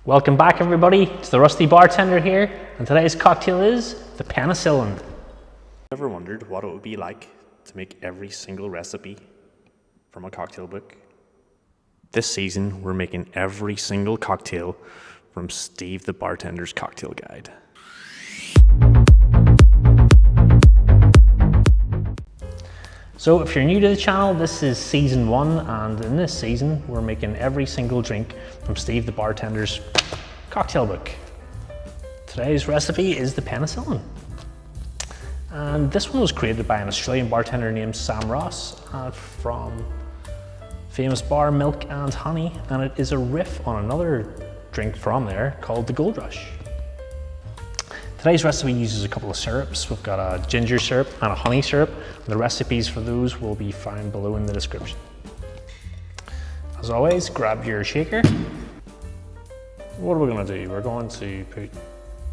Welcome back everybody, it's the Rusty Bartender here, and today's cocktail is the Penicillin. Ever wondered what it would be like to make every single recipe from a cocktail book? This season, we're making every single cocktail from Steve the Bartender's cocktail guide. So if you're new to the channel, this is season 1, and in this season, we're making every single drink from Steve the Bartender's cocktail book. Today's recipe is the Penicillin. And this one was created by an Australian bartender named Sam Ross from famous bar Milk and Honey, and it is a riff on another drink from there called the Gold Rush. Today's recipe uses a couple of syrups. We've got a ginger syrup and a honey syrup. The recipes for those will be found below in the description. As always, grab your shaker. What are we going to do? We're going to put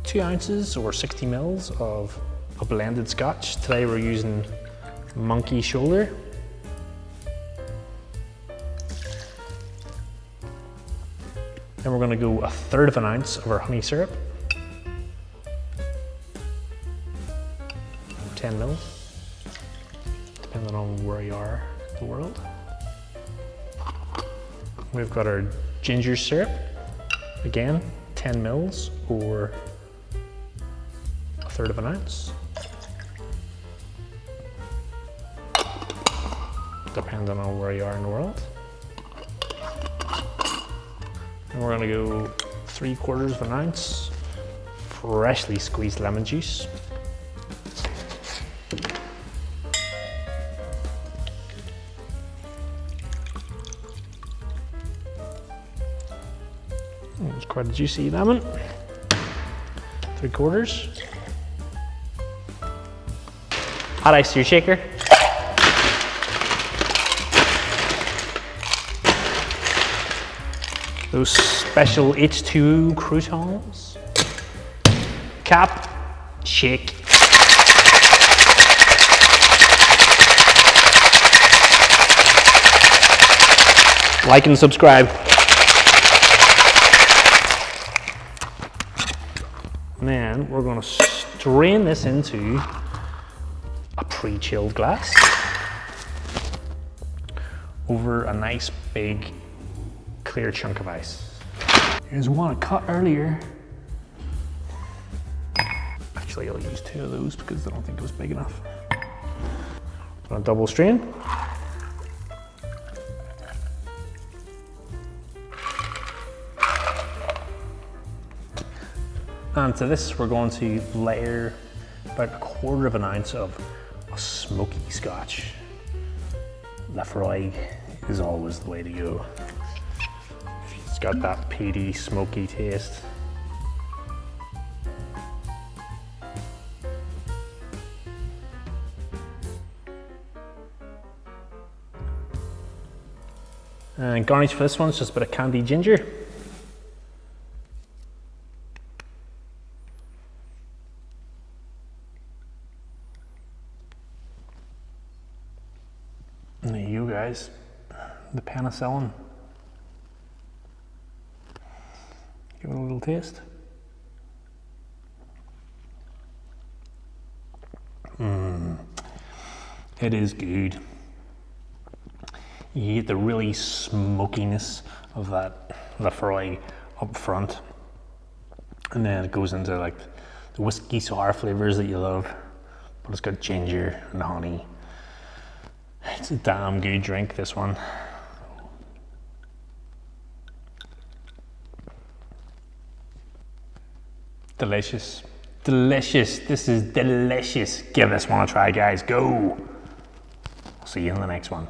2 ounces or 60 mils of a blended scotch. Today we're using Monkey Shoulder. Then we're going to go 1/3 ounce of our honey syrup. 10 mils, depending on where you are in the world. We've got our ginger syrup, again 10 mils or 1/3 ounce, depending on where you are in the world. And we're going to go 3/4 ounce freshly squeezed lemon juice. It's quite a juicy lemon. 3/4. Hot ice to your shaker. Those special H2O croutons. Cap, shake. Like and subscribe. And then we're going to strain this into a pre-chilled glass over a nice big clear chunk of ice. Here's one I cut earlier. Actually, I'll use 2 of those because I don't think it was big enough. I'm going to double strain. And to this, we're going to layer about 1/4 ounce of a smoky scotch. Lafroig is always the way to go. It's got that peaty, smoky taste. And garnish for this one is just a bit of candied ginger. And there you go, guys, the Penicillin. Give it a little taste. It is good. You get the really smokiness of that Lafroig up front, and then it goes into like the whiskey sour flavors that you love, but it's got ginger and honey. It's a damn good drink, this one. Delicious. Delicious. This is delicious. Give this one a try, guys. Go. I'll see you in the next one.